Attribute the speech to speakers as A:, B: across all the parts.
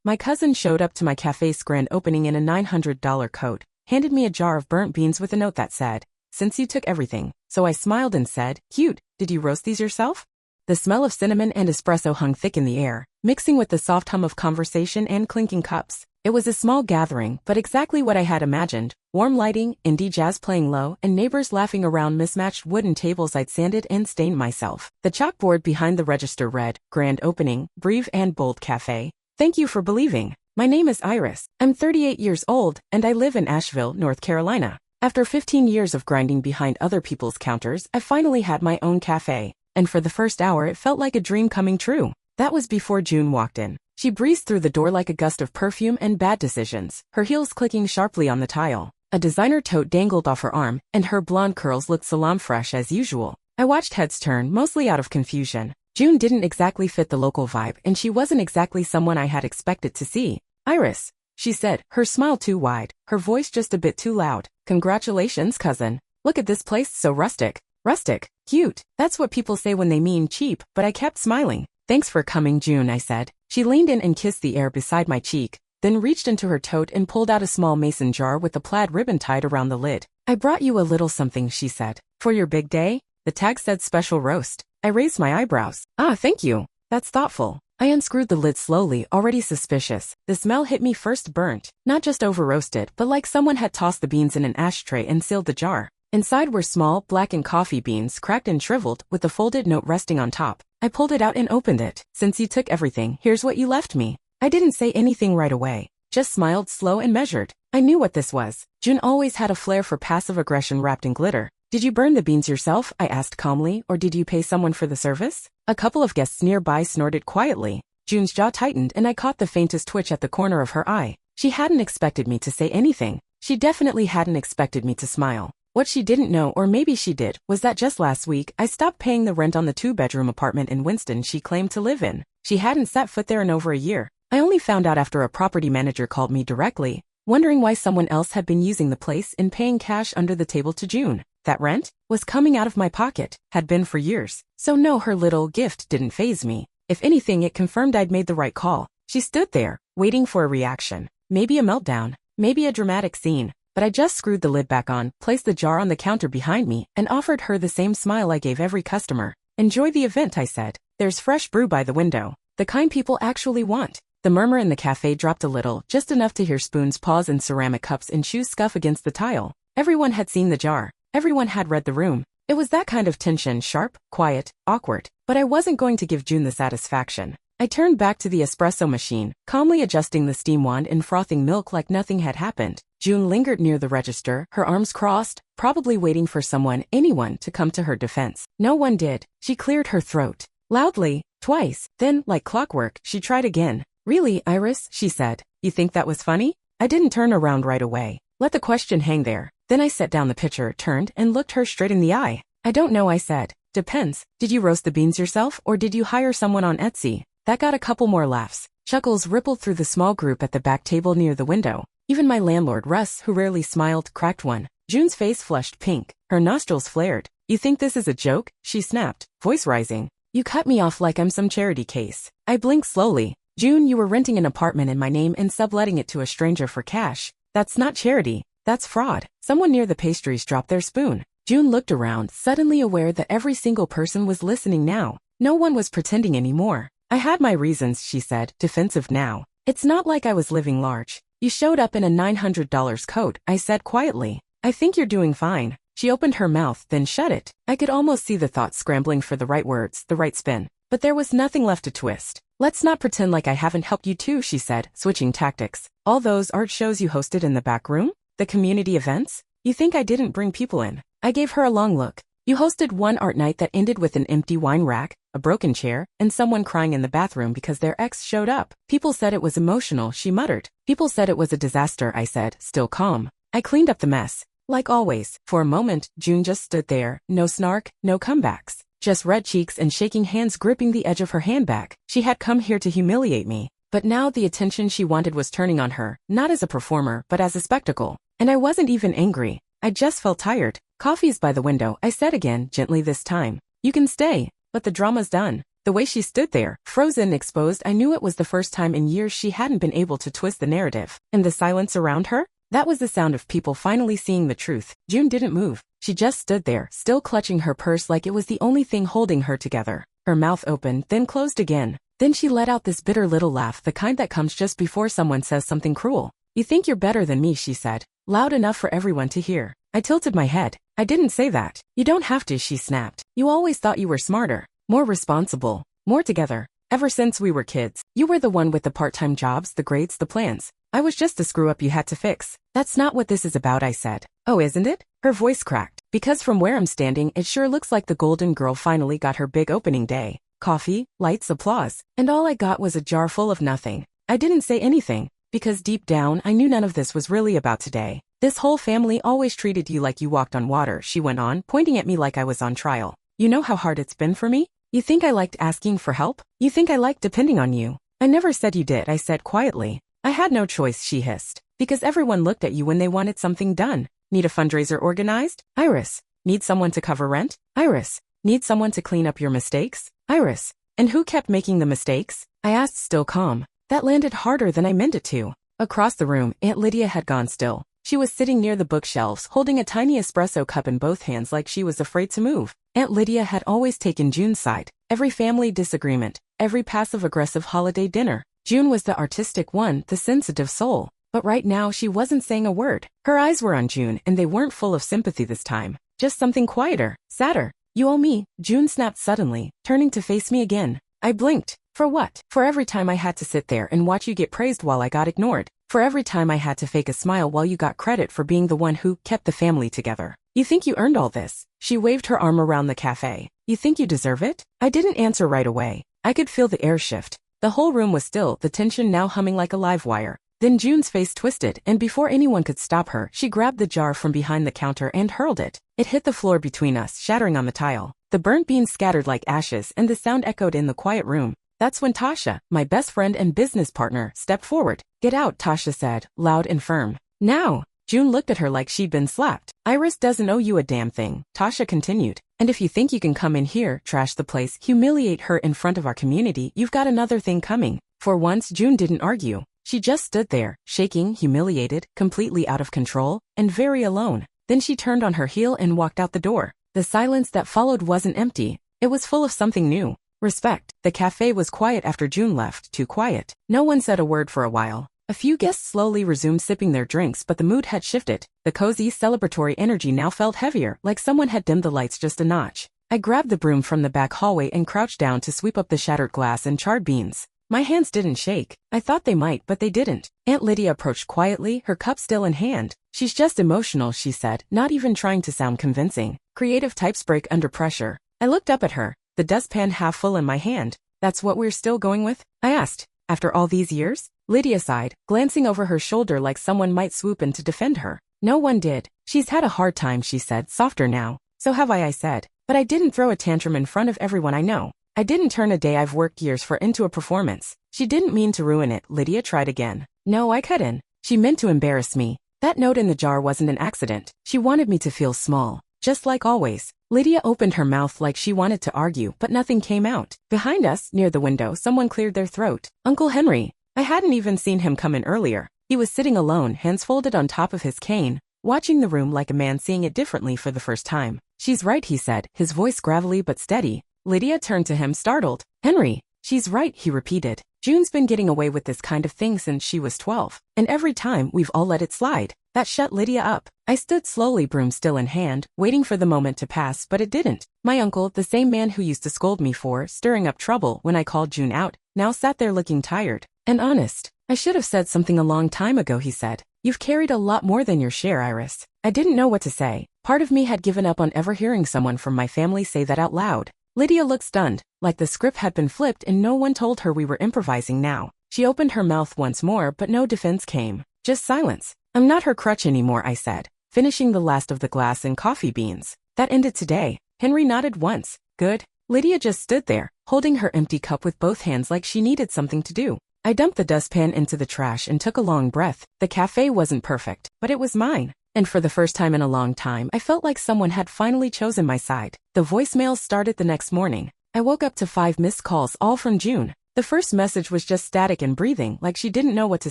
A: My cousin showed up to my cafe's grand opening in a $900 coat, handed me a jar of burnt beans with a note that said, "Since you took everything." So I smiled and said, "Cute, did you roast these yourself?" The smell of cinnamon and espresso hung thick in the air, mixing with the soft hum of conversation and clinking cups. It was a small gathering, but exactly what I had imagined. Warm lighting, indie jazz playing low, and neighbors laughing around mismatched wooden tables I'd sanded and stained myself. The chalkboard behind the register read, "Grand Opening, Breve and Bold Café. Thank you for believing. My name is Iris. I'm 38 years old, and I live in Asheville, North Carolina. After 15 years of grinding behind other people's counters, I finally had my own cafe. And for the first hour it felt like a dream coming true." That was before June walked in. She breezed through the door like a gust of perfume and bad decisions, her heels clicking sharply on the tile. A designer tote dangled off her arm, and her blonde curls looked salon fresh as usual. I watched heads turn, mostly out of confusion. June didn't exactly fit the local vibe, and she wasn't exactly someone I had expected to see. "Iris," she said, her smile too wide, her voice just a bit too loud. "Congratulations, cousin. Look at this place, so rustic." Rustic, cute, that's what people say when they mean cheap, but I kept smiling. "Thanks for coming, June," I said. She leaned in and kissed the air beside my cheek, then reached into her tote and pulled out a small mason jar with a plaid ribbon tied around the lid. "I brought you a little something," she said. "For your big day?" The tag said special roast. I raised my eyebrows. "Ah, thank you. That's thoughtful." I unscrewed the lid slowly, already suspicious. The smell hit me first burnt, not just over-roasted, but like someone had tossed the beans in an ashtray and sealed the jar. Inside were small, blackened coffee beans, cracked and shriveled, with a folded note resting on top. I pulled it out and opened it. "Since you took everything, here's what you left me." I didn't say anything right away, just smiled slow and measured. I knew what this was. June always had a flair for passive aggression wrapped in glitter. "Did you burn the beans yourself?" I asked calmly, "or did you pay someone for the service?" A couple of guests nearby snorted quietly. June's jaw tightened and I caught the faintest twitch at the corner of her eye. She hadn't expected me to say anything. She definitely hadn't expected me to smile. What she didn't know, or maybe she did, was that just last week, I stopped paying the rent on the 2-bedroom apartment in Winston she claimed to live in. She hadn't set foot there in over a year. I only found out after a property manager called me directly, wondering why someone else had been using the place and paying cash under the table to June. That rent was coming out of my pocket, had been for years. So no, her little gift didn't faze me. If anything, it confirmed I'd made the right call. She stood there, waiting for a reaction. Maybe a meltdown, maybe a dramatic scene. But I just screwed the lid back on, placed the jar on the counter behind me, and offered her the same smile I gave every customer. "Enjoy the event," I said. "There's fresh brew by the window. The kind people actually want." The murmur in the cafe dropped a little, just enough to hear spoons pause in ceramic cups and shoes scuff against the tile. Everyone had seen the jar. Everyone had read the room. It was that kind of tension, sharp, quiet, awkward. But I wasn't going to give June the satisfaction. I turned back to the espresso machine, calmly adjusting the steam wand and frothing milk like nothing had happened. June lingered near the register, her arms crossed, probably waiting for someone, anyone, to come to her defense. No one did. She cleared her throat. Loudly, twice. Then, like clockwork, she tried again. "Really, Iris?" she said. "You think that was funny?" I didn't turn around right away. Let the question hang there. Then I set down the pitcher, turned, and looked her straight in the eye. "I don't know," I said. "Depends. Did you roast the beans yourself, or did you hire someone on Etsy?" That got a couple more laughs. Chuckles rippled through the small group at the back table near the window. Even my landlord, Russ, who rarely smiled, cracked one. June's face flushed pink. Her nostrils flared. "You think this is a joke?" she snapped, voice rising. "You cut me off like I'm some charity case." I blinked slowly. "June, you were renting an apartment in my name and subletting it to a stranger for cash. That's not charity. That's fraud." Someone near the pastries dropped their spoon. June looked around, suddenly aware that every single person was listening now. No one was pretending anymore. "I had my reasons," she said, defensive now. "It's not like I was living large. You showed up in a $900 coat," I said quietly. "I think you're doing fine." She opened her mouth, then shut it. I could almost see the thoughts scrambling for the right words, the right spin. But there was nothing left to twist. "Let's not pretend like I haven't helped you too," she said, switching tactics. "All those art shows you hosted in the back room? The community events? You think I didn't bring people in?" I gave her a long look. "You hosted one art night that ended with an empty wine rack, a broken chair, and someone crying in the bathroom because their ex showed up. People said it was emotional," she muttered. "People said it was a disaster," I said, still calm. "I cleaned up the mess." Like always, for a moment, June just stood there, no snark, no comebacks. Just red cheeks and shaking hands gripping the edge of her handbag. She had come here to humiliate me. But now the attention she wanted was turning on her, not as a performer, but as a spectacle. And I wasn't even angry. I just felt tired. "Coffee's by the window," I said again, gently this time. "You can stay, but the drama's done." The way she stood there, frozen and exposed, I knew it was the first time in years she hadn't been able to twist the narrative. And the silence around her? That was the sound of people finally seeing the truth. June didn't move. She just stood there, still clutching her purse like it was the only thing holding her together. Her mouth opened, then closed again. Then she let out this bitter little laugh, the kind that comes just before someone says something cruel. "You think you're better than me," she said, loud enough for everyone to hear. I tilted my head. "I didn't say that. You don't have to," she snapped. "You always thought you were smarter, more responsible, more together. Ever since we were kids, you were the one with the part-time jobs, the grades, the plans. I was just the screw-up you had to fix." "That's not what this is about," I said. "Oh, isn't it?" Her voice cracked. "Because from where I'm standing, it sure looks like the golden girl finally got her big opening day. Coffee, lights, applause. And all I got was a jar full of nothing." I didn't say anything, because deep down, I knew none of this was really about today. "This whole family always treated you like you walked on water," she went on, pointing at me like I was on trial. "You know how hard it's been for me? You think I liked asking for help? You think I liked depending on you?" "I never said you did," I said quietly. "I had no choice," she hissed. "Because everyone looked at you when they wanted something done. Need a fundraiser organized? Iris. Need someone to cover rent? Iris. Need someone to clean up your mistakes? Iris. And who kept making the mistakes?" I asked, still calm. That landed harder than I meant it to. Across the room, Aunt Lydia had gone still. She was sitting near the bookshelves, holding a tiny espresso cup in both hands like she was afraid to move. Aunt Lydia had always taken June's side. Every family disagreement, every passive-aggressive holiday dinner. June was the artistic one, the sensitive soul. But right now she wasn't saying a word. Her eyes were on June, and they weren't full of sympathy this time. Just something quieter, sadder. "You owe me," June snapped suddenly, turning to face me again. I blinked. "For what?" "For every time I had to sit there and watch you get praised while I got ignored. For every time I had to fake a smile while you got credit for being the one who kept the family together. You think you earned all this?" She waved her arm around the cafe. "You think you deserve it?" I didn't answer right away. I could feel the air shift. The whole room was still, the tension now humming like a live wire. Then June's face twisted, and before anyone could stop her, she grabbed the jar from behind the counter and hurled it. It hit the floor between us, shattering on the tile. The burnt beans scattered like ashes, and the sound echoed in the quiet room. That's when Tasha, my best friend and business partner, stepped forward. "Get out," Tasha said, loud and firm. "Now." June looked at her like she'd been slapped. "Iris doesn't owe you a damn thing," Tasha continued. "And if you think you can come in here, trash the place, humiliate her in front of our community, you've got another thing coming." For once, June didn't argue. She just stood there, shaking, humiliated, completely out of control, and very alone. Then she turned on her heel and walked out the door. The silence that followed wasn't empty. It was full of something new. Respect. The cafe was quiet after June left, too quiet. No one said a word for a while. A few guests slowly resumed sipping their drinks, but the mood had shifted. The cozy, celebratory energy now felt heavier, like someone had dimmed the lights just a notch. I grabbed the broom from the back hallway and crouched down to sweep up the shattered glass and charred beans. My hands didn't shake. I thought they might, but they didn't. Aunt Lydia approached quietly, her cup still in hand. "She's just emotional," she said, not even trying to sound convincing. Creative types break under pressure. I looked up at her, the dustpan half full in my hand. "That's what we're still going with?" I asked. "After all these years?" Lydia sighed, glancing over her shoulder like someone might swoop in to defend her. "No one did. She's had a hard time," she said, softer now. "So have I said. But I didn't throw a tantrum in front of everyone I know. I didn't turn a day I've worked years for into a performance." "She didn't mean to ruin it," Lydia tried again. "No, I couldn't. She meant to embarrass me. That note in the jar wasn't an accident. She wanted me to feel small. Just like always." Lydia opened her mouth like she wanted to argue, but nothing came out. Behind us, near the window, someone cleared their throat. Uncle Henry. I hadn't even seen him come in earlier. He was sitting alone, hands folded on top of his cane, watching the room like a man seeing it differently for the first time. "She's right," he said, his voice gravelly but steady. Lydia turned to him, startled. "Henry." "She's right," he repeated. "June's been getting away with this kind of thing since she was 12. And every time, we've all let it slide." That shut Lydia up. I stood slowly, broom still in hand, waiting for the moment to pass, but it didn't. My uncle, the same man who used to scold me for stirring up trouble when I called June out, now sat there looking tired and honest. "I should have said something a long time ago," he said. "You've carried a lot more than your share, Iris." I didn't know what to say. Part of me had given up on ever hearing someone from my family say that out loud. Lydia looked stunned, like the script had been flipped and no one told her we were improvising now. She opened her mouth once more, but no defense came. Just silence. "I'm not her crutch anymore," I said, finishing the last of the glass and coffee beans. "That ended today." Henry nodded once. "Good." Lydia just stood there, holding her empty cup with both hands like she needed something to do. I dumped the dustpan into the trash and took a long breath. The cafe wasn't perfect, but it was mine. And for the first time in a long time, I felt like someone had finally chosen my side. The voicemails started the next morning. I woke up to 5 missed calls, all from June. The first message was just static and breathing, like she didn't know what to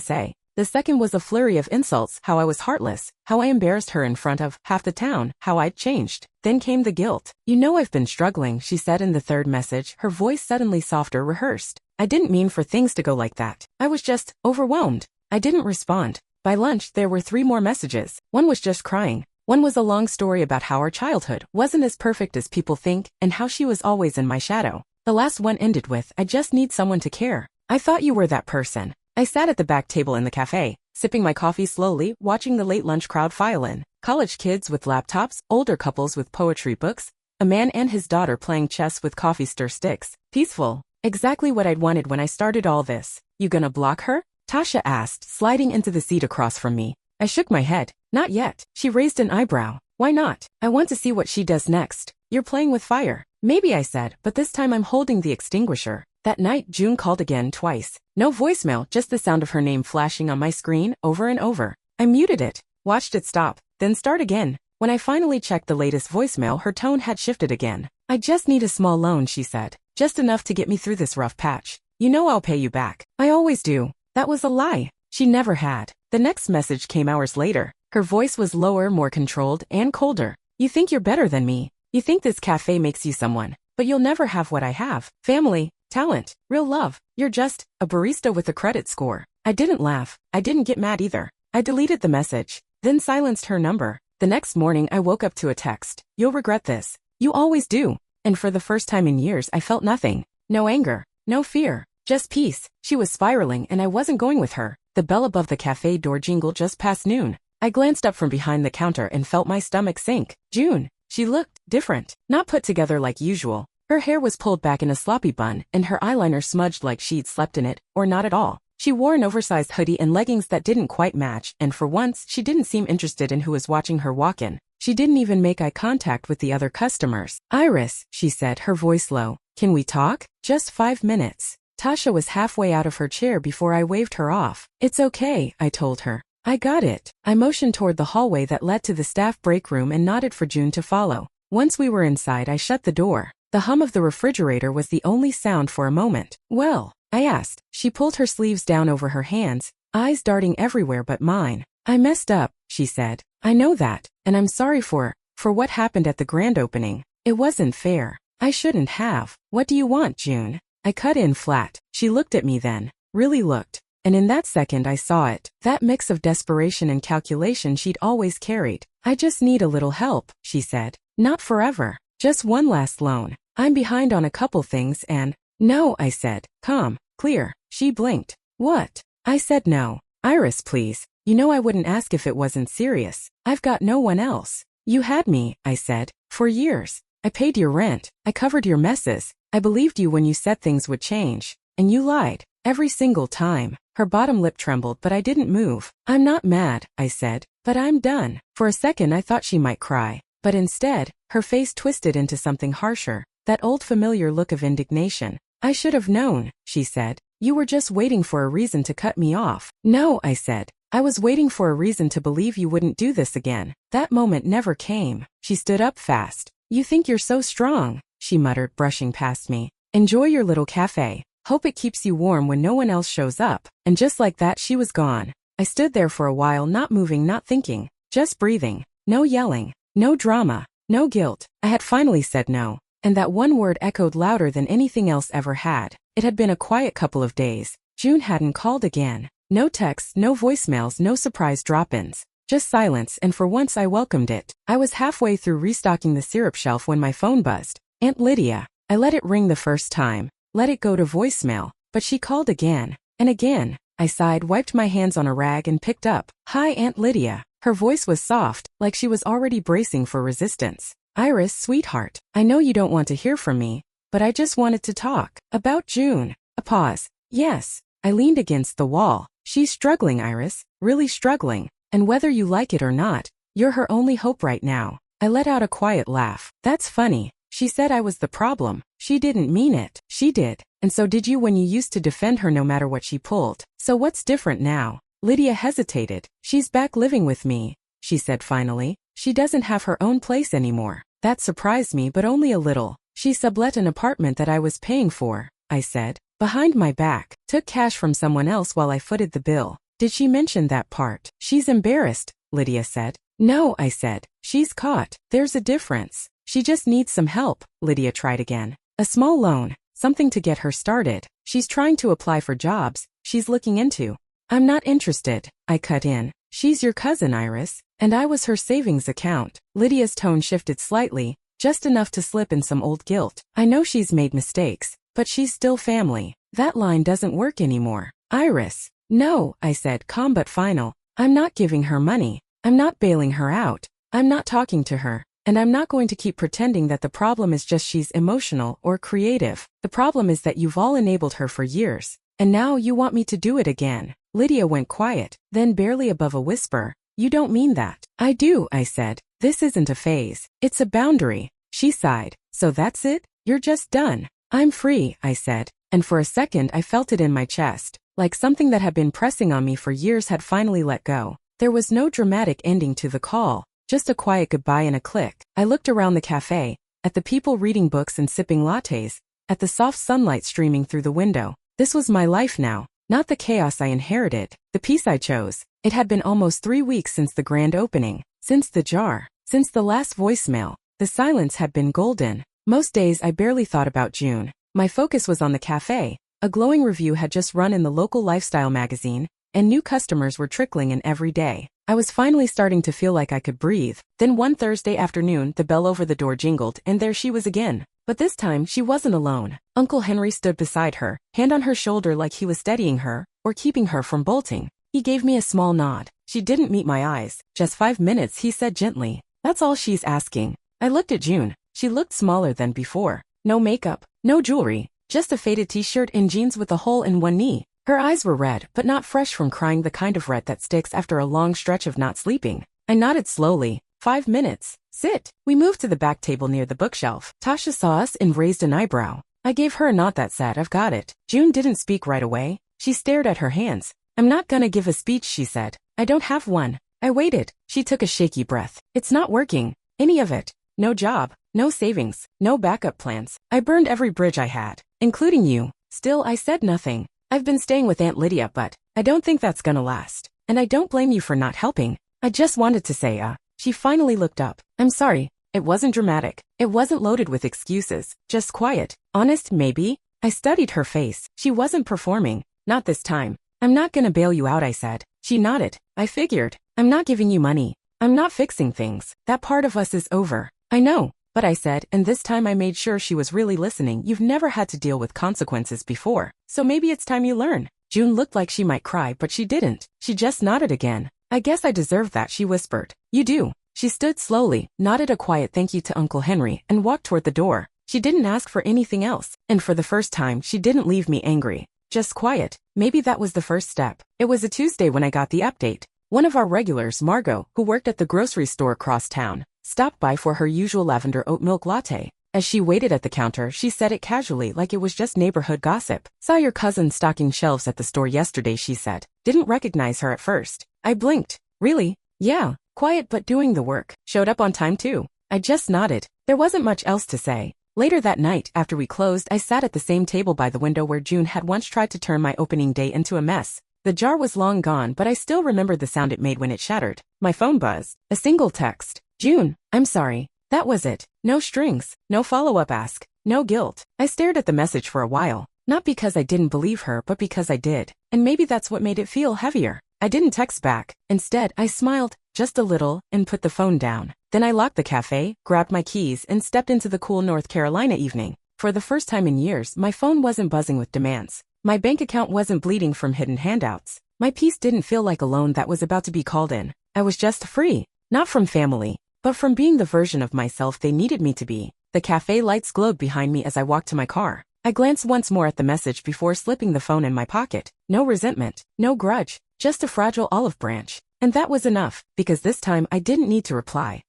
A: say. The second was a flurry of insults, how I was heartless, how I embarrassed her in front of half the town, how I'd changed. Then came the guilt. You know I've been struggling, she said in the third message, her voice suddenly softer, rehearsed. I didn't mean for things to go like that. I was just overwhelmed. I didn't respond. By lunch, there were 3 more messages. One was just crying. One was a long story about how our childhood wasn't as perfect as people think and how she was always in my shadow. The last one ended with, I just need someone to care. I thought you were that person. I sat at the back table in the cafe, sipping my coffee slowly, watching the late lunch crowd file in. College kids with laptops, older couples with poetry books, a man and his daughter playing chess with coffee stir sticks. Peaceful. Exactly what I'd wanted when I started all this. You gonna block her? Tasha asked, sliding into the seat across from me. I shook my head. Not yet. She raised an eyebrow. Why not? I want to see what she does next. You're playing with fire. Maybe, I said, but this time I'm holding the extinguisher. That night, June called again twice. No voicemail, just the sound of her name flashing on my screen over and over. I muted it, watched it stop, then start again. When I finally checked the latest voicemail, her tone had shifted again. I just need a small loan, she said. Just enough to get me through this rough patch. You know I'll pay you back. I always do. That was a lie. She never had. The next message came hours later. Her voice was lower, more controlled, and colder. You think you're better than me. You think this cafe makes you someone, but you'll never have what I have. Family, talent, real love. You're just a barista with a credit score. I didn't laugh. I didn't get mad either. I deleted the message, then silenced her number. The next morning, I woke up to a text. You'll regret this. You always do. And for the first time in years, I felt nothing. No anger, no fear, just peace. She was spiraling and I wasn't going with her. The bell above the cafe door jingled just past noon. I glanced up from behind the counter and felt my stomach sink. June. She looked different, not put together like usual. Her hair was pulled back in a sloppy bun and her eyeliner smudged like she'd slept in it, or not at all. She wore an oversized hoodie and leggings that didn't quite match, and for once, she didn't seem interested in who was watching her walk in. She didn't even make eye contact with the other customers. Iris, she said, her voice low. Can we talk? Just 5 minutes. Tasha was halfway out of her chair before I waved her off. It's okay, I told her. I got it. I motioned toward the hallway that led to the staff break room and nodded for June to follow. Once we were inside, I shut the door. The hum of the refrigerator was the only sound for a moment. Well, I asked. She pulled her sleeves down over her hands, eyes darting everywhere but mine. I messed up, she said. I know that, and I'm sorry for what happened at the grand opening. It wasn't fair. I shouldn't have. What do you want, June? I cut in flat. She looked at me then, really looked. And in that second I saw it, that mix of desperation and calculation she'd always carried. I just need a little help, she said. Not forever. Just one last loan. I'm behind on a couple things and... No, I said. Calm, clear. She blinked. What? I said no. Iris, please. You know I wouldn't ask if it wasn't serious. I've got no one else. You had me, I said. For years. I paid your rent. I covered your messes. I believed you when you said things would change. And you lied. Every single time. Her bottom lip trembled, but I didn't move. I'm not mad, I said, but I'm done. For a second I thought she might cry. But instead, her face twisted into something harsher. That old familiar look of indignation. I should have known, she said. You were just waiting for a reason to cut me off. No, I said. I was waiting for a reason to believe you wouldn't do this again. That moment never came. She stood up fast. You think you're so strong, she muttered, brushing past me. Enjoy your little cafe. Hope it keeps you warm when no one else shows up. And just like that, she was gone. I stood there for a while, not moving, not thinking, just breathing. No yelling, no drama, no guilt. I had finally said no. And that one word echoed louder than anything else ever had. It had been a quiet couple of days. June hadn't called again. No texts, no voicemails, no surprise drop-ins. Just silence, and for once I welcomed it. I was halfway through restocking the syrup shelf when my phone buzzed. Aunt Lydia. I let it ring the first time. Let it go to voicemail, but she called again, and again. I sighed, wiped my hands on a rag and picked up. Hi, Aunt Lydia. Her voice was soft, like she was already bracing for resistance. Iris, sweetheart, I know you don't want to hear from me, but I just wanted to talk. About June. A pause. Yes. I leaned against the wall. She's struggling, Iris, really struggling, and whether you like it or not, you're her only hope right now. I let out a quiet laugh. That's funny. She said I was the problem. She didn't mean it. She did. And so did you when you used to defend her no matter what she pulled. So what's different now? Lydia hesitated. She's back living with me, she said finally. She doesn't have her own place anymore. That surprised me, but only a little. She sublet an apartment that I was paying for, I said, behind my back, took cash from someone else while I footed the bill. Did she mention that part? She's embarrassed, Lydia said. No, I said. She's caught. There's a difference. She just needs some help, Lydia tried again. A small loan, something to get her started. She's trying to apply for jobs she's looking into. I'm not interested, I cut in. She's your cousin, Iris, and I was her savings account. Lydia's tone shifted slightly, just enough to slip in some old guilt. I know she's made mistakes, but she's still family. That line doesn't work anymore. Iris. No, I said, calm but final. I'm not giving her money. I'm not bailing her out. I'm not talking to her. And I'm not going to keep pretending that the problem is just she's emotional or creative. The problem is that you've all enabled her for years. And now you want me to do it again. Lydia went quiet, then barely above a whisper. You don't mean that. I do, I said. This isn't a phase. It's a boundary. She sighed. So that's it? You're just done. I'm free, I said. And for a second I felt it in my chest, like something that had been pressing on me for years had finally let go. There was no dramatic ending to the call. Just a quiet goodbye and a click. I looked around the cafe, at the people reading books and sipping lattes, at the soft sunlight streaming through the window. This was my life now, not the chaos I inherited, the peace I chose. It had been almost 3 weeks since the grand opening, since the jar, since the last voicemail. The silence had been golden. Most days I barely thought about June. My focus was on the cafe. A glowing review had just run in the local lifestyle magazine, and new customers were trickling in every day. I was finally starting to feel like I could breathe. Then one Thursday afternoon, the bell over the door jingled, and there she was again. But this time, she wasn't alone. Uncle Henry stood beside her, hand on her shoulder like he was steadying her, or keeping her from bolting. He gave me a small nod. She didn't meet my eyes. Just 5 minutes, he said gently. That's all she's asking. I looked at June. She looked smaller than before. No makeup, no jewelry, just a faded t-shirt and jeans with a hole in one knee. Her eyes were red, but not fresh from crying, the kind of red that sticks after a long stretch of not sleeping. I nodded slowly. 5 minutes. Sit. We moved to the back table near the bookshelf. Tasha saw us and raised an eyebrow. I gave her a nod that said, I've got it. June didn't speak right away. She stared at her hands. I'm not gonna give a speech, she said. I don't have one. I waited. She took a shaky breath. It's not working. Any of it. No job. No savings. No backup plans. I burned every bridge I had, including you. Still, I said nothing. I've been staying with Aunt Lydia, but I don't think that's gonna last. And I don't blame you for not helping. I just wanted to say, She finally looked up. I'm sorry. It wasn't dramatic. It wasn't loaded with excuses. Just quiet. Honest, maybe? I studied her face. She wasn't performing. Not this time. I'm not gonna bail you out, I said. She nodded. I figured. I'm not giving you money. I'm not fixing things. That part of us is over. I know. But I said, and this time I made sure she was really listening, you've never had to deal with consequences before. So maybe it's time you learn. June looked like she might cry, but she didn't. She just nodded again. I guess I deserve that, she whispered. You do. She stood slowly, nodded a quiet thank you to Uncle Henry, and walked toward the door. She didn't ask for anything else, and for the first time, she didn't leave me angry. Just quiet. Maybe that was the first step. It was a Tuesday when I got the update. One of our regulars, Margot, who worked at the grocery store across town, stopped by for her usual lavender oat milk latte. As she waited at the counter, she said it casually like it was just neighborhood gossip. Saw your cousin stocking shelves at the store yesterday, she said. Didn't recognize her at first. I blinked. Really? Yeah. Quiet but doing the work. Showed up on time too. I just nodded. There wasn't much else to say. Later that night, after we closed, I sat at the same table by the window where June had once tried to turn my opening day into a mess. The jar was long gone, but I still remembered the sound it made when it shattered. My phone buzzed. A single text. June, I'm sorry. That was it. No strings, no follow-up ask, no guilt. I stared at the message for a while, not because I didn't believe her, but because I did. And maybe that's what made it feel heavier. I didn't text back. Instead, I smiled, just a little, and put the phone down. Then I locked the cafe, grabbed my keys, and stepped into the cool North Carolina evening. For the first time in years, my phone wasn't buzzing with demands. My bank account wasn't bleeding from hidden handouts. My peace didn't feel like a loan that was about to be called in. I was just free. Not from family, but from being the version of myself they needed me to be. The cafe lights glowed behind me as I walked to my car. I glanced once more at the message before slipping the phone in my pocket. No resentment, no grudge, just a fragile olive branch. And that was enough, because this time I didn't need to reply.